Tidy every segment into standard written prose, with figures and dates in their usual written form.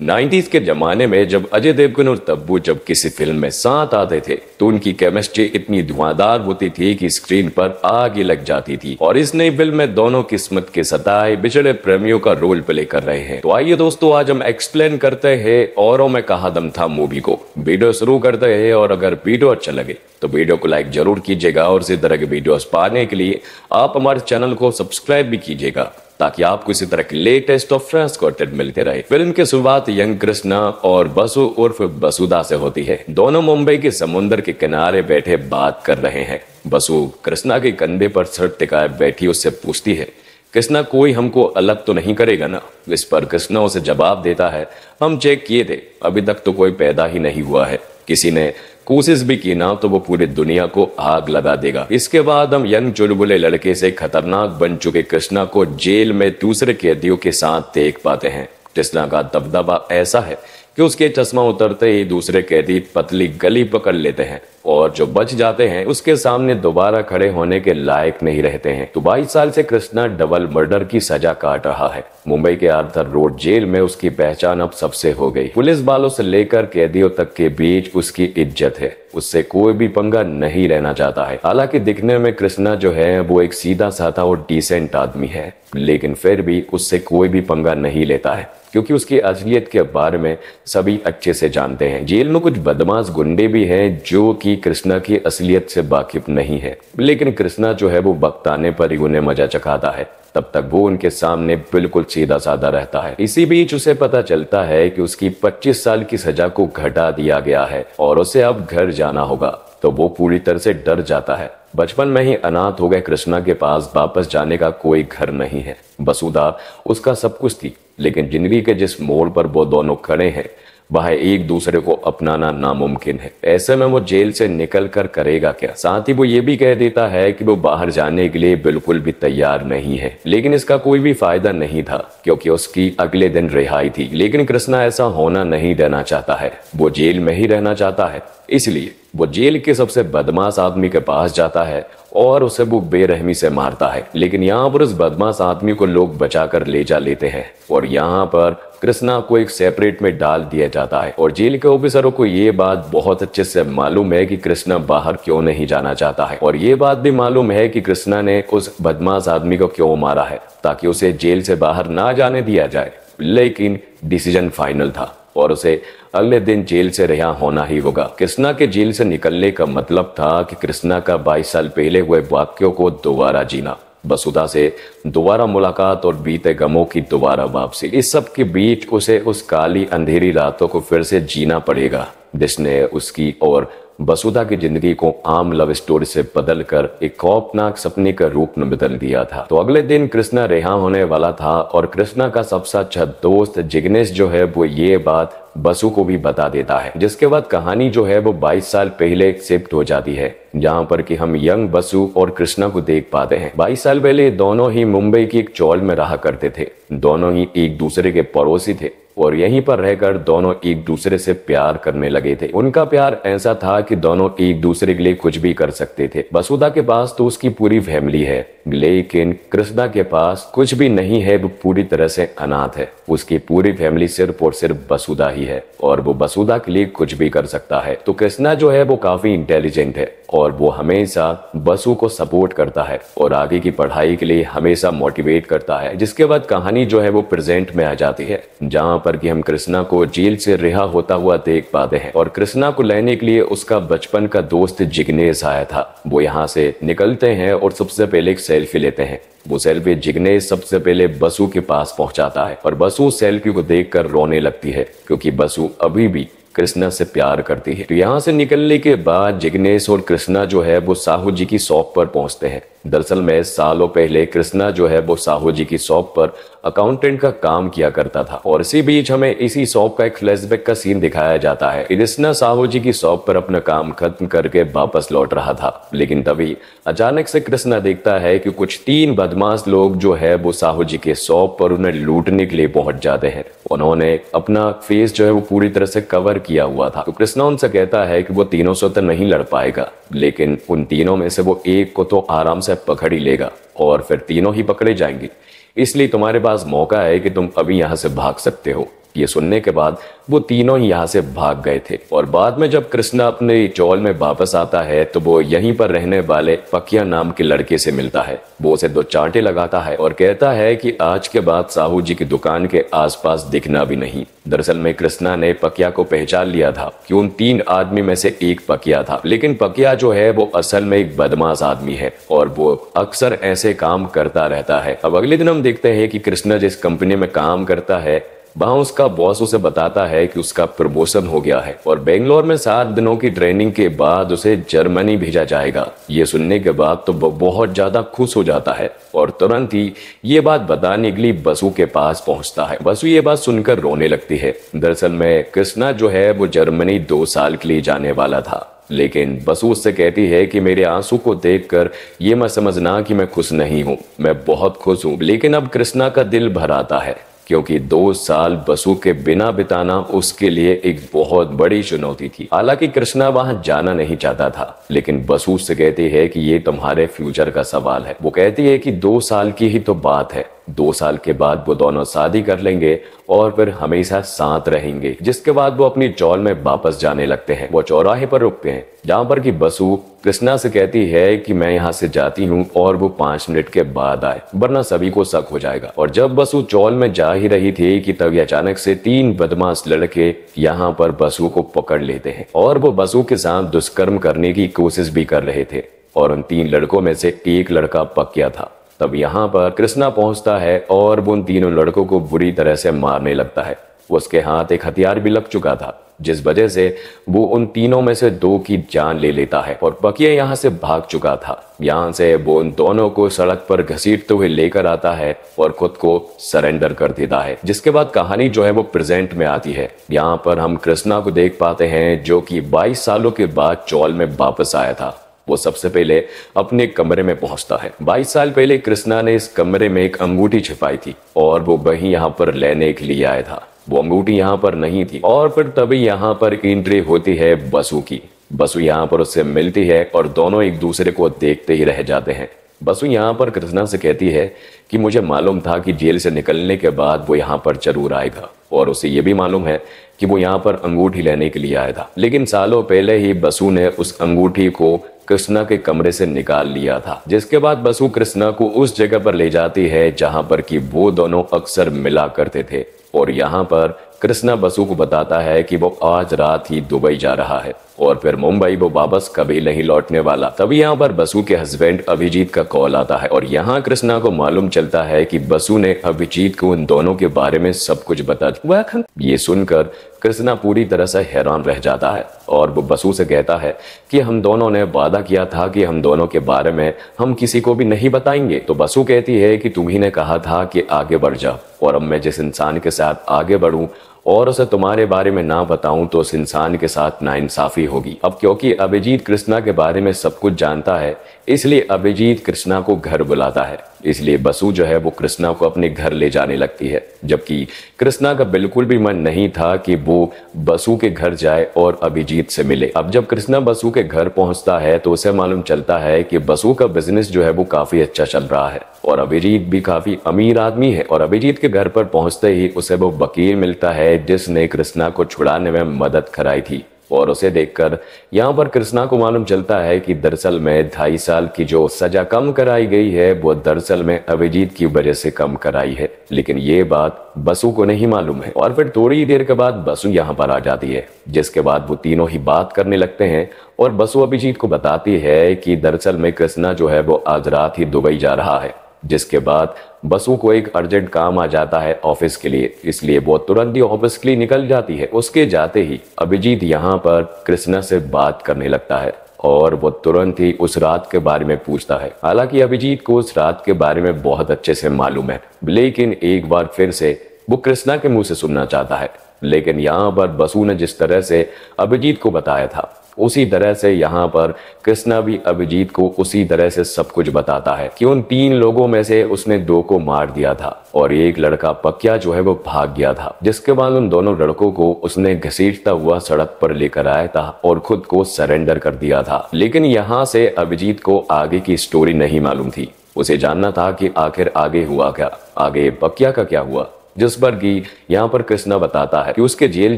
90s के जमाने में जब अजय देवगन और तब्बू जब किसी फिल्म में साथ आते थे तो उनकी केमिस्ट्री इतनी धुआंधार होती थी कि स्क्रीन पर आग ही लग जाती थी। और इस नई फिल्म में दोनों किस्मत के सताए बिछड़े प्रेमियों का रोल प्ले कर रहे हैं। तो आइए दोस्तों, आज हम एक्सप्लेन करते हैं औरों में कहा दम था मूवी को। वीडियो शुरू करते हैं और अगर वीडियो अच्छा लगे तो वीडियो को लाइक जरूर कीजिएगा और इसी तरह के वीडियोस पाने के लिए आप हमारे चैनल को सब्सक्राइब भी कीजिएगा ताकि आपको इसी तरह के लेटेस्ट और फ्रेश कंटेंट मिलते रहे। फिल्म की शुरुआत यंग कृष्णा और बसु उर्फ बसुदा से होती है। दोनों मुंबई के समुद्र के किनारे बैठे बात कर रहे हैं। बसु कृष्णा के कंधे पर सर टिकाए बैठी उससे पूछती है, कृष्णा कोई हमको अलग तो नहीं करेगा ना? इस पर कृष्णा उसे जवाब देता है, हम चेक किए थे, अभी तक तो कोई पैदा ही नहीं हुआ है। किसी ने कोशिश भी की ना तो वो पूरी दुनिया को आग लगा देगा। इसके बाद हम यंग चुलबुले लड़के से खतरनाक बन चुके कृष्णा को जेल में दूसरे कैदियों के साथ देख पाते हैं। कृष्णा का दबदबा ऐसा है कि उसके चश्मा उतरते ही दूसरे कैदी पतली गली पकड़ लेते हैं और जो बच जाते हैं उसके सामने दोबारा खड़े होने के लायक नहीं रहते हैं। तो 22 साल से कृष्णा डबल मर्डर की सजा काट रहा है। मुंबई के आर्थर रोड जेल में उसकी पहचान अब सबसे हो गई। पुलिस वालों से लेकर कैदियों तक के बीच उसकी इज्जत है। उससे कोई भी पंगा नहीं लेना चाहता है। हालांकि दिखने में कृष्णा जो है वो एक सीधा साधा और डिसेंट आदमी है, लेकिन फिर भी उससे कोई भी पंगा नहीं लेता है क्योंकि उसकी असलियत के बारे में सभी अच्छे से जानते हैं। जेल में कुछ बदमाश गुंडे भी हैं जो कि कृष्णा की असलियत से वाकिफ नहीं है, लेकिन कृष्णा जो है वो वक्त आने पर ही उन्हें मजा चखाता है। तब तक वो उनके सामने बिल्कुल सीधा साधा रहता है। इसी बीच उसे पता चलता है कि उसकी 25 साल की सजा को घटा दिया गया है और उसे अब घर जाना होगा, तो वो पूरी तरह से डर जाता है। बचपन में ही अनाथ हो गए कृष्णा के पास वापस जाने का कोई घर नहीं है। बसुदा उसका सब कुछ थी, लेकिन जिंदगी के जिस मोड़ पर वो दोनों खड़े हैं वह एक दूसरे को अपनाना नामुमकिन है। ऐसे में वो जेल से निकल कर करेगा क्या? साथ ही वो ये भी कह देता है कि वो बाहर जाने के लिए बिल्कुल भी तैयार नहीं है, लेकिन इसका कोई भी फायदा नहीं था क्योंकि उसकी अगले दिन रिहाई थी। लेकिन कृष्णा ऐसा होना नहीं देना चाहता है, वो जेल में ही रहना चाहता है। इसलिए वो जेल के सबसे बदमाश आदमी के पास जाता है और उसे वो बेरहमी से मारता है। लेकिन यहाँ पर उस बदमाश आदमी को लोग बचाकर ले जा लेते हैं और यहाँ पर कृष्णा को एक सेपरेट में डाल दिया जाता है। और जेल के ऑफिसरों को ये बात बहुत अच्छे से मालूम है कि कृष्णा बाहर क्यों नहीं जाना चाहता है, और ये बात भी मालूम है कि कृष्णा ने उस बदमाश आदमी को क्यों मारा है, ताकि उसे जेल से बाहर ना जाने दिया जाए। लेकिन डिसीजन फाइनल था और उसे अगले दिन जेल से रिहा होना ही होगा। कृष्णा के जेल से निकलने का मतलब था कि कृष्णा का 22 साल पहले हुए वाक्यों को दोबारा जीना, बसुदा से दोबारा मुलाकात और बीते गमों की दोबारा वापसी। इस सब के बीच उसे उस काली अंधेरी रातों को फिर से जीना पड़ेगा जिसने उसकी और बसुदा की जिंदगी को आम लव स्टोरी से बदलकर एक खौफनाक सपने का रूप में बदल दिया था। तो अगले दिन कृष्णा रिहा होने वाला था और कृष्णा का सबसे अच्छा दोस्त जिग्नेश जो है वो ये बात बसु को भी बता देता है, जिसके बाद कहानी जो है वो 22 साल पहले शिफ्ट हो जाती है, जहाँ पर कि हम यंग बसु और कृष्णा को देख पाते हैं। 22 साल पहले दोनों ही मुंबई की एक चौल में रहा करते थे। दोनों ही एक दूसरे के पड़ोसी थे और यहीं पर रहकर दोनों एक दूसरे से प्यार करने लगे थे। उनका प्यार ऐसा था कि दोनों एक दूसरे के लिए कुछ भी कर सकते थे। बसुदा के पास तो उसकी पूरी फैमिली है, लेकिन कृष्णा के पास कुछ भी नहीं है, वो पूरी तरह से अनाथ है। उसकी पूरी फैमिली सिर्फ और सिर्फ बसुदा ही है और वो बसुदा के लिए कुछ भी कर सकता है। तो कृष्णा जो है वो काफी इंटेलिजेंट है और वो हमेशा बसु को सपोर्ट करता है और आगे की पढ़ाई के लिए हमेशा मोटिवेट करता है। जिसके बाद कहानी जो है वो प्रेजेंट में आ जाती है, जहाँ पर कि हम कृष्णा को जेल से रिहा होता हुआ देख पाते हैं और कृष्णा को लेने के लिए उसका बचपन का दोस्त जिग्नेश आया था। वो यहाँ से निकलते हैं और सबसे पहले एक सेल्फी लेते हैं। वो सेल्फी जिग्नेश सबसे पहले बसु के पास पहुंचाता है और बसु सेल्फी को देखकर रोने लगती है क्योंकि बसु अभी भी कृष्णा से प्यार करती है। तो यहाँ से निकलने के बाद जिग्नेश और कृष्णा जो है वो साहू जी की शॉप पर पहुंचते हैं। दरअसल में सालों पहले कृष्णा जो है वो साहू जी की शॉप पर अकाउंटेंट का काम किया करता था और इसी बीच हमें इसी शॉप का एक फ्लैशबैक का सीन दिखाया जाता है। कृष्णा साहू जी की शॉप पर अपना काम खत्म करके वापस लौट रहा था, लेकिन तभी अचानक से कृष्णा देखता है कि कुछ 3 बदमाश लोग जो है वो साहू जी के शॉप पर उन्हें लूटने के लिए पहुंच जाते हैं। उन्होंने अपना फेस जो है वो पूरी तरह से कवर किया हुआ था। तो कृष्णा उनसे कहता है कि वो तीनों से तो नहीं लड़ पाएगा, लेकिन उन तीनों में से वो एक को तो आराम से पकड़ ही लेगा और फिर तीनों ही पकड़े जाएंगे। इसलिए तुम्हारे पास मौका है कि तुम अभी यहाँ से भाग सकते हो। ये सुनने के बाद वो तीनों ही यहाँ से भाग गए थे। और बाद में जब कृष्णा अपने चौल में वापस आता है तो वो यहीं पर रहने वाले पकिया नाम के लड़के से मिलता है। वो उसे 2 चांटे लगाता है और कहता है कि आज के बाद साहू जी की दुकान के आसपास दिखना भी नहीं। दरअसल में कृष्णा ने पकिया को पहचान लिया था कि उन 3 आदमी में से एक पकिया था, लेकिन पकिया जो है वो असल में एक बदमाश आदमी है और वो अक्सर ऐसे काम करता रहता है। अब अगले दिन हम देखते हैं कि कृष्णा जिस कंपनी में काम करता है वहां उसका बॉस उसे बताता है कि उसका प्रमोशन हो गया है और बेंगलोर में 7 दिनों की ट्रेनिंग के बाद उसे जर्मनी भेजा जाएगा। ये सुनने के बाद तो वो बहुत ज्यादा खुश हो जाता है और तुरंत ही ये बात बताने के लिए बसु के पास पहुंचता है। बसु ये बात सुनकर रोने लगती है। दरअसल में कृष्णा जो है वो जर्मनी 2 साल के लिए जाने वाला था, लेकिन बसु उससे कहती है कि मेरे आंसू को देखकर ये मत समझना कि मैं खुश नहीं हूँ, मैं बहुत खुश हूँ। लेकिन अब कृष्णा का दिल भर आता है क्योंकि 2 साल बसु के बिना बिताना उसके लिए एक बहुत बड़ी चुनौती थी। हालांकि कृष्णा वहां जाना नहीं चाहता था, लेकिन बसु उससे कहती है कि ये तुम्हारे फ्यूचर का सवाल है। वो कहती है कि 2 साल की ही तो बात है, 2 साल के बाद वो दोनों शादी कर लेंगे और फिर हमेशा साथ रहेंगे। जिसके बाद वो अपनी चौल में वापस जाने लगते हैं। वो चौराहे पर रुकते हैं जहाँ पर कि बसु कृष्णा से कहती है कि मैं यहाँ से जाती हूँ और वो 5 मिनट के बाद आए, वरना सभी को शक हो जाएगा। और जब बसु चौल में जा ही रही थी कि तभी अचानक से 3 बदमाश लड़के यहाँ पर बसु को पकड़ लेते हैं और वो बसु के साथ दुष्कर्म करने की कोशिश भी कर रहे थे और उन 3 लड़कों में से एक लड़का पकिया था। तब यहाँ पर कृष्णा पहुंचता है और वो उन तीनों लड़कों को बुरी तरह से मारने लगता है। उसके हाथ एक हथियार भी लग चुका था, जिस वजह से वो उन तीनों में से 2 की जान ले लेता है और पकिया यहाँ से भाग चुका था। यहाँ से वो उन दोनों को सड़क पर घसीटते हुए लेकर आता है और खुद को सरेंडर कर देता है। जिसके बाद कहानी जो है वो प्रेजेंट में आती है। यहाँ पर हम कृष्णा को देख पाते हैं जो कि 22 सालों के बाद चौल में वापस आया था। वो सबसे पहले अपने कमरे में पहुंचता है। 22 साल पहले कृष्णा ने इस कमरे में एक अंगूठी छिपाई थी और वो वही यहाँ पर लेने के लिए आया था। वो अंगूठी यहाँ पर नहीं थी और फिर तभी यहाँ पर एंट्री होती है बसु की। बसु यहाँ पर उससे मिलती है और दोनों एक दूसरे को देखते ही रह जाते हैं। बसु यहाँ पर कृष्णा से कहती है कि मुझे मालूम था कि जेल से निकलने के बाद वो यहाँ पर जरूर आएगा और उसे ये भी मालूम है कि वो यहाँ पर अंगूठी लेने के लिए आया था, लेकिन सालों पहले ही बसु ने उस अंगूठी को कृष्णा के कमरे से निकाल लिया था। जिसके बाद बसु कृष्णा को उस जगह पर ले जाती है जहां पर कि वो दोनों अक्सर मिला करते थे और यहाँ पर कृष्णा बसु को बताता है कि वो आज रात ही दुबई जा रहा है और फिर मुंबई वो वापस कभी नहीं लौटने वाला। तभी यहाँ पर बसु के हस्बैंड अभिजीत का कॉल आता है और यहाँ कृष्णा को मालूम चलता है कि बसु ने अभिजीत को उन दोनों के बारे में सब कुछ बता दिया। ये सुनकर कृष्णा पूरी तरह से हैरान रह जाता है और वो बसु से कहता है कि हम दोनों ने वादा किया था कि हम दोनों के बारे में हम किसी को भी नहीं बताएंगे। तो बसु कहती है कि तुम्ही ने कहा था कि आगे बढ़ जाओ और अब मैं जिस इंसान के साथ आगे बढ़ूं और उसे तुम्हारे बारे में ना बताऊं तो उस इंसान के साथ नाइंसाफी होगी। अब क्योंकि अभिजीत कृष्णा के बारे में सब कुछ जानता है इसलिए अभिजीत कृष्णा को घर बुलाता है। इसलिए बसु जो है वो कृष्णा को अपने घर ले जाने लगती है, जबकि कृष्णा का बिल्कुल भी मन नहीं था कि वो बसु के घर जाए और अभिजीत से मिले। अब जब कृष्णा बसु के घर पहुंचता है तो उसे मालूम चलता है कि बसु का बिजनेस जो है वो काफी अच्छा चल रहा है और अभिजीत भी काफी अमीर आदमी है। और अभिजीत के घर पर पहुंचते ही उसे वो वकील मिलता है जिसने कृष्णा को छुड़ाने में मदद कराई थी और उसे देखकर यहाँ पर कृष्णा को मालूम चलता है कि दरअसल में 2.5 साल की जो सजा कम कराई गई है वो दरअसल में अभिजीत की वजह से कम कराई है, लेकिन ये बात बसु को नहीं मालूम है। और फिर थोड़ी देर के बाद बसु यहाँ पर आ जाती है, जिसके बाद वो तीनों ही बात करने लगते हैं और बसु अभिजीत को बताती है कि दरअसल में कृष्णा जो है वो आज रात ही दुबई जा रहा है। जिसके बाद बसु को एक अर्जेंट काम आ जाता है ऑफिस के लिए, इसलिए वो तुरंत ही ऑफिस के लिए निकल जाती है। उसके जाते ही अभिजीत यहाँ पर कृष्णा से बात करने लगता है और वो तुरंत ही उस रात के बारे में पूछता है। हालांकि अभिजीत को उस रात के बारे में बहुत अच्छे से मालूम है, लेकिन एक बार फिर से वो कृष्णा के मुंह से सुनना चाहता है। लेकिन यहाँ पर बसु ने जिस तरह से अभिजीत को बताया था उसी तरह से यहाँ पर कृष्णा भी अभिजीत को उसी तरह से सब कुछ बताता है कि उन 3 लोगों में से उसने 2 को मार दिया था और एक लड़का पकिया जो है वो भाग गया था। जिसके बाद उन दोनों लड़कों को उसने घसीटता हुआ सड़क पर लेकर आया था और खुद को सरेंडर कर दिया था। लेकिन यहाँ से अभिजीत को आगे की स्टोरी नहीं मालूम थी। उसे जानना था कि आखिर आगे हुआ क्या, आगे पकिया का क्या हुआ। जिस पर कि यहाँ पर कृष्णा बताता है कि उसके जेल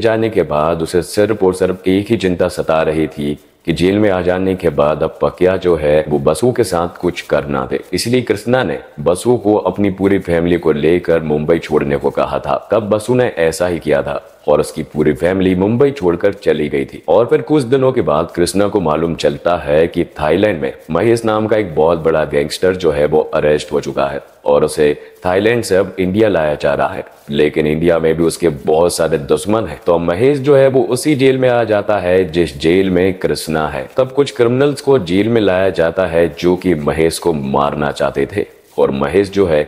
जाने के बाद उसे सिर्फ और सिर्फ एक ही चिंता सता रही थी कि जेल में आ जाने के बाद अब पकिया जो है वो बसु के साथ कुछ करना दे। इसलिए कृष्णा ने बसु को अपनी पूरी फैमिली को लेकर मुंबई छोड़ने को कहा था। तब बसु ने ऐसा ही किया था और उसकी पूरी फैमिली मुंबई छोड़कर चली गई थी। और फिर कुछ दिनों के बाद कृष्णा को मालूम चलता है कि थाईलैंड में महेश नाम का एक बहुत बड़ा गैंगस्टर जो है वो अरेस्ट हो चुका है और उसे थाईलैंड से अब इंडिया लाया जा रहा है। लेकिन इंडिया में भी उसके बहुत सारे दुश्मन हैं। तो महेश जो है वो उसी जेल में आ जाता है जिस जेल में कृष्णा है। तब कुछ क्रिमिनल्स को जेल में लाया जाता है जो कि महेश को मारना चाहते थे और महेश जो है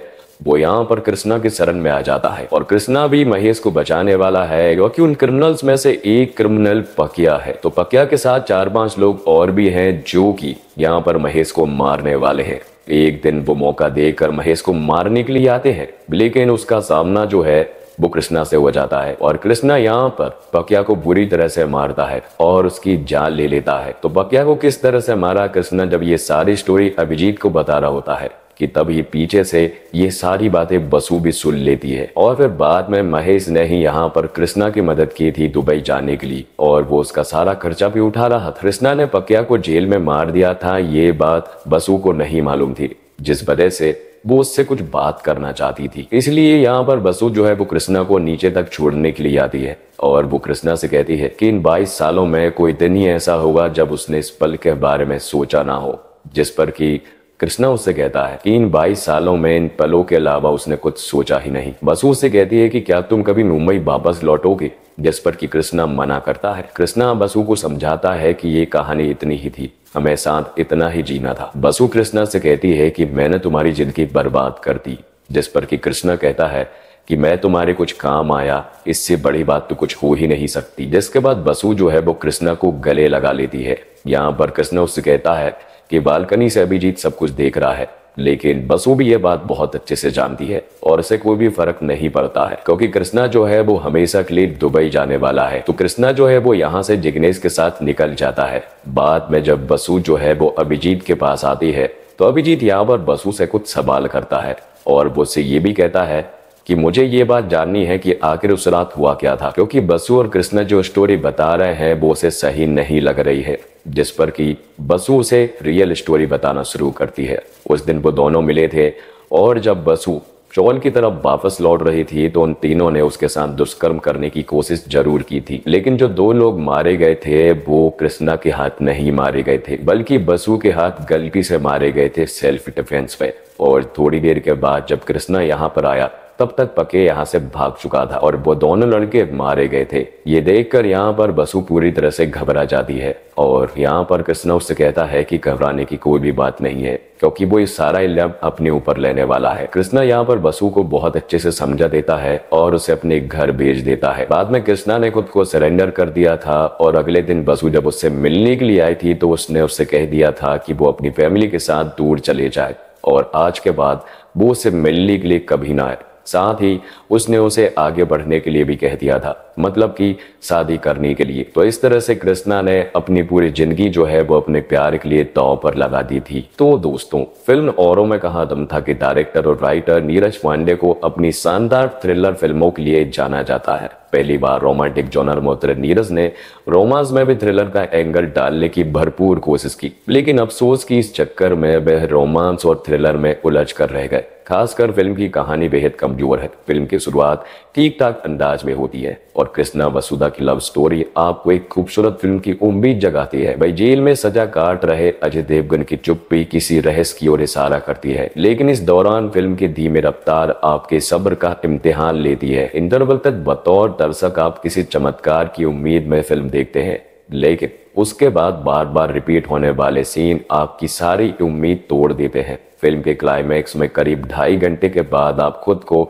वो यहाँ पर कृष्णा की शरण में आ जाता है और कृष्णा भी महेश को बचाने वाला है क्योंकि उन क्रिमिनल्स में से एक क्रिमिनल पकिया है। तो पकिया के साथ 4-5 लोग और भी हैं जो कि यहाँ पर महेश को मारने वाले हैं। एक दिन वो मौका देकर महेश को मारने के लिए आते हैं, लेकिन उसका सामना जो है वो कृष्णा से हो जाता है और कृष्णा यहाँ पर पकिया को बुरी तरह से मारता है और उसकी जान ले लेता है। तो पकिया को किस तरह से मारा कृष्णा जब ये सारी स्टोरी अभिजीत को बता रहा होता है कि तभी पीछे से ये सारी बातें बसु भी सुन लेती है। और फिर बाद में महेश ने ही यहाँ पर कृष्णा की मदद की थी दुबई जाने के लिए और वो उसका सारा खर्चा भी उठा रहा था। कृष्णा ने पकिया को जेल में मार दिया था, ये बात बसु को नहीं मालूम थी, जिस वजह से वो उससे कुछ बात करना चाहती थी। इसलिए यहाँ पर बसु जो है वो कृष्णा को नीचे तक छोड़ने के लिए आती है और वो कृष्णा से कहती है कि इन 22 सालों में कोई दिन ही ऐसा होगा जब उसने इस पल के बारे में सोचा ना हो। जिस पर कि कृष्णा उससे कहता है कि इन 22 सालों में इन पलों के अलावा उसने कुछ सोचा ही नहीं। बसु उससे कहती है कि क्या तुम कभी मुंबई वापस लौटोगे, जिस पर कि कृष्णा मना करता है। कृष्णा बसु को समझाता है कि ये कहानी इतनी ही थी, हमें साथ इतना ही जीना था। बसु कृष्णा से कहती है कि मैंने तुम्हारी जिंदगी बर्बाद कर दी, जिस पर कि कृष्णा कहता है कि मैं तुम्हारे कुछ काम आया, इससे बड़ी बात तो कुछ हो ही नहीं सकती। जिसके बाद बसु जो है वो कृष्णा को गले लगा लेती है। यहाँ पर कृष्णा उससे कहता है कि बालकनी से अभिजीत सब कुछ देख रहा है, लेकिन बसु भी ये बात बहुत अच्छे से जानती है और इसे कोई भी फर्क नहीं पड़ता है क्योंकि कृष्णा जो है वो हमेशा के लिए दुबई जाने वाला है। तो कृष्णा जो है वो यहाँ से जिग्नेश के साथ निकल जाता है। बाद में जब बसु जो है वो अभिजीत के पास आती है तो अभिजीत यहाँ पर बसु से कुछ सवाल करता है और वो उससे ये भी कहता है कि मुझे ये बात जाननी है कि आखिर उस रात हुआ क्या था, क्योंकि बसु और कृष्णा जो स्टोरी बता रहे हैं वो उसे सही नहीं लग रही है। जिस पर कि बसु उसे रियल स्टोरी बताना शुरू करती है। उस दिन वो दोनों मिले थे और जब बसु चौल की तरफ वापस लौट रही थी तो उन तीनों ने उसके साथ दुष्कर्म करने की कोशिश जरूर की थी, लेकिन जो 2 लोग मारे गए थे वो कृष्णा के हाथ नहीं मारे गए थे, बल्कि बसु के हाथ गलती से मारे गए थे सेल्फ डिफेंस पे। और थोड़ी देर के बाद जब कृष्णा यहाँ पर आया तब तक पके यहाँ से भाग चुका था और वो दोनों लड़के मारे गए थे। ये देखकर यहाँ पर बसु पूरी तरह से घबरा जाती है और यहाँ पर कृष्णा उससे कहता है कि घबराने की कोई भी बात नहीं है क्योंकि वो ये सारा इल्जाम अपने ऊपर लेने वाला है। कृष्णा यहाँ पर बसु को बहुत अच्छे से समझा देता है और उसे अपने घर भेज देता है। बाद में कृष्णा ने खुद को सरेंडर कर दिया था और अगले दिन बसु जब उससे मिलने के लिए आई थी तो उसने उससे कह दिया था कि वो अपनी फैमिली के साथ दूर चले जाए और आज के बाद वो उससे मिलने के लिए कभी ना आए। साथ ही उसने उसे आगे बढ़ने के लिए भी कह दिया था, मतलब कि शादी करने के लिए। तो इस तरह से कृष्णा ने अपनी पूरी जिंदगी जो है वो अपने प्यार के लिए दांव पर लगा दी थी। तो दोस्तों, फिल्म औरों में कहाँ दम था कि डायरेक्टर और राइटर नीरज पांडे को अपनी शानदार थ्रिलर फिल्मों के लिए जाना जाता है। पहली बार रोमांटिक जॉनर में उतरे नीरज ने रोमांस में भी थ्रिलर का एंगल डालने की भरपूर कोशिश की, लेकिन अफसोस कि इस चक्कर में वह रोमांस और थ्रिलर में उलझ कर रह गए। खासकर फिल्म की कहानी बेहद कमजोर है। फिल्म की शुरुआत ठीक ठाक अंदाज में होती है और कृष्णा वसुधा की लव स्टोरी आपको एक खूबसूरत फिल्म की उम्मीद जगाती है। भाई, जेल में सजा काट रहे अजय देवगन की चुप्पी किसी रहस्य की ओर इशारा करती है, लेकिन इस दौरान फिल्म की धीमी रफ्तार आपके सब्र का इम्तिहान लेती है। इंटरवल तक बतौर दर्शक आप किसी चमत्कार की उम्मीद में फिल्म देखते हैं, लेकिन उसके बाद बार बार रिपीट होने वाले सीन आपकी सारी उम्मीद तोड़ देते हैं। फिल्म के क्लाइमैक्स में करीब 2.5 घंटे के बाद आप खुद को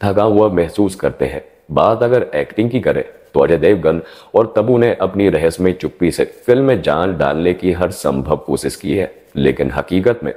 थका हुआ महसूस करते हैं। बात अगर एक्टिंग की करें तो अजय देवगन और तब्बू ने अपनी रहस्यमय चुप्पी से फिल्म में जान डालने की हर संभव कोशिश की है, लेकिन हकीकत में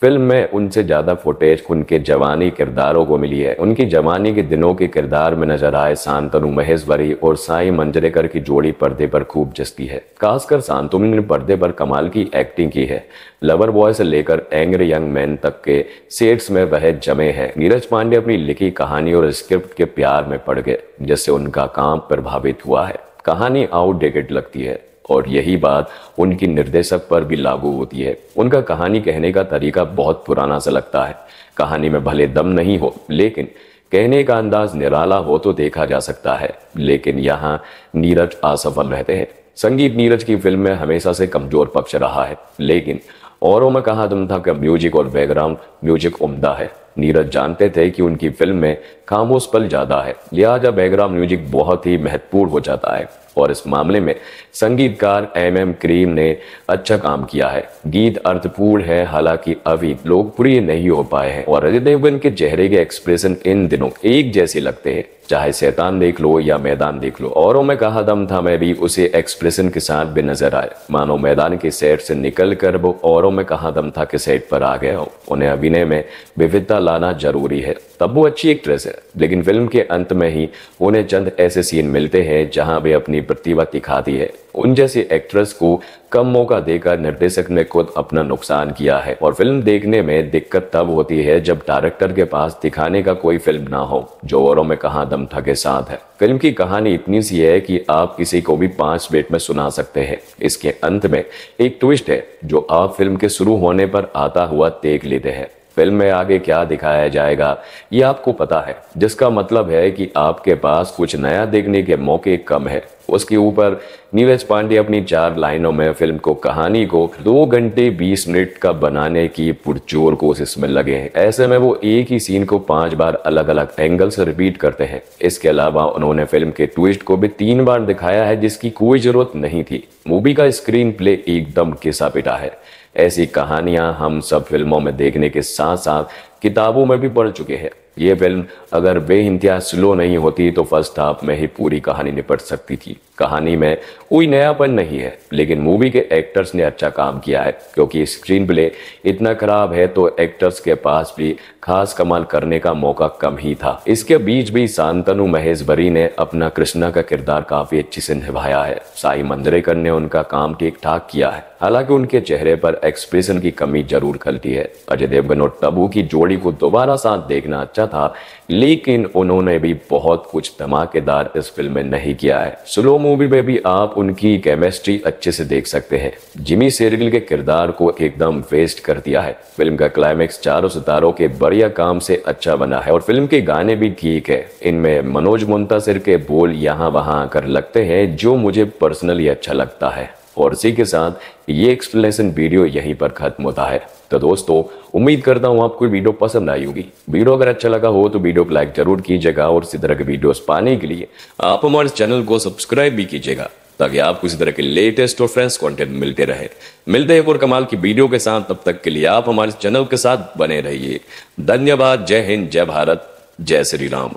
फिल्म में उनसे ज्यादा फुटेज उनके जवानी किरदारों को मिली है। उनकी जवानी के दिनों के किरदार में नजर आए शांतनु महेश्वरी और साई मंजरेकर की जोड़ी पर्दे पर खूब जचती है। खासकर शांतनु ने पर्दे पर कमाल की एक्टिंग की है। लवर बॉय से लेकर एंग्री यंग मैन तक के सेट्स में वह जमे हैं। नीरज पांडे अपनी लिखी कहानी और स्क्रिप्ट के प्यार में पड़ गए, जिससे उनका काम प्रभावित हुआ है। कहानी आउटडेटेड लगती है और यही बात उनकी निर्देशक पर भी लागू होती है। उनका कहानी कहने का तरीका बहुत पुराना सा लगता है। कहानी में भले दम नहीं हो, लेकिन कहने का अंदाज निराला हो तो देखा जा सकता है। लेकिन यहाँ नीरज असफल रहते हैं। संगीत नीरज की फिल्म में हमेशा से कमजोर पक्ष रहा है, लेकिन औरों में कहा दम था कि म्यूजिक और बैकग्राउंड म्यूजिक उम्दा है। नीरज जानते थे कि उनकी फिल्म में खामोश पल ज्यादा है, लिहाजा बैकग्राउंड म्यूजिक बहुत ही महत्वपूर्ण हो जाता है और इस मामले में संगीतकार एम करीम ने अच्छा काम किया है। गीत अर्थपूर्ण है, हालांकि अभी लोकप्रिय नहीं हो पाए हैं और अजय देवगन के चेहरे के एक्सप्रेशन इन दिनों एक जैसे लगते हैं, चाहे शैतान देख लो या मैदान देख लो। औरों में कहा दम था मैं भी उसे एक्सप्रेशन के साथ भी नजर आए, मानो मैदान के सेट से निकल कर वो औरों में कहा दम था कि सेट पर आ गया हो। उन्हें अभिनय में विविधता लाना जरूरी है, तब वो अच्छी एक्ट्रेस है। लेकिन फिल्म के अंत में ही उन्हें चंद ऐसे सीन मिलते हैं जहां वे अपनी प्रतिभा दिखाती है। उन जैसी एक्ट्रेस को कम मौका देकर निर्देशक ने खुद अपना नुकसान किया है और फिल्म देखने में दिक्कत तब होती है जब डायरेक्टर के पास दिखाने का कोई फिल्म ना हो, जो औरों में कहा दम था के साथ है। फिल्म की कहानी इतनी सी है कि आप किसी को भी 5 मिनट में सुना सकते हैं। इसके अंत में एक ट्विस्ट है जो आप फिल्म के शुरू होने पर आता हुआ देख लेते हैं। फिल्म में आगे क्या दिखाया जाएगा ये आपको पता है, जिसका मतलब है कि आपके पास कुछ नया देखने के मौके कम है। उसके ऊपर नीरज पांडे अपनी 4 लाइनों में फिल्म को कहानी को 2 घंटे 20 मिनट का बनाने की पुरजोर कोशिश में लगे हैं। ऐसे में वो एक ही सीन को 5 बार अलग अलग एंगल से रिपीट करते हैं। इसके अलावा उन्होंने फिल्म के ट्विस्ट को भी 3 बार दिखाया है, जिसकी कोई जरूरत नहीं थी। मूवी का स्क्रीन प्ले एकदम घिसा पिटा है। ऐसी कहानियां हम सब फिल्मों में देखने के साथ साथ किताबों में भी पढ़ चुके हैं। ये फिल्म अगर बेइंतहा स्लो नहीं होती तो फर्स्ट हाफ में ही पूरी कहानी निपट सकती थी। कहानी में कोई नयापन नहीं है, लेकिन मूवी के एक्टर्स ने अच्छा काम किया है, क्योंकि स्क्रीन प्ले इतना खराब है तो एक्टर्स के पास भी खास कमाल करने का मौका कम ही था। इसके बीच भी शांतनु महेश्वरी ने अपना कृष्णा का किरदार काफी अच्छी से निभाया है। साई मंजरेकर ने उनका काम ठीक ठाक किया है, हालांकि उनके चेहरे पर एक्सप्रेशन की कमी जरूर खलती है। अजय देवगन और तब्बू की जोड़ी को दोबारा साथ देखना अच्छा था, लेकिन उन्होंने भी बहुत कुछ धमाकेदार इस फिल्म में नहीं किया है। स्लो मूवी में भी आप उनकी केमिस्ट्री अच्छे से देख सकते हैं। जिमी शेरगिल के किरदार को एकदम वेस्ट कर दिया है। फिल्म का क्लाइमेक्स चारों सितारों के बढ़िया काम से अच्छा बना है और फिल्म के गाने भी ठीक है। इनमें मनोज मुंतासिर के बोल यहाँ वहां आकर लगते हैं, जो मुझे पर्सनली अच्छा लगता है। और इसी के साथ ये एक्सप्लेनेशन वीडियो यहीं पर खत्म होता है। तो दोस्तों, उम्मीद करता हूँ आपको वीडियो पसंद आई होगी। वीडियो अगर अच्छा लगा हो तो वीडियो को लाइक जरूर कीजिएगा और इसी तरह के वीडियोस पाने के लिए आप हमारे चैनल को सब्सक्राइब भी कीजिएगा, ताकि आपको इसी तरह के लेटेस्ट और फ्रेश कंटेंट मिलते रहे। मिलते हैं और कमाल की वीडियो के साथ, तब तक के लिए आप हमारे चैनल के साथ बने रहिए। धन्यवाद। जय हिंद, जय भारत, जय श्री राम।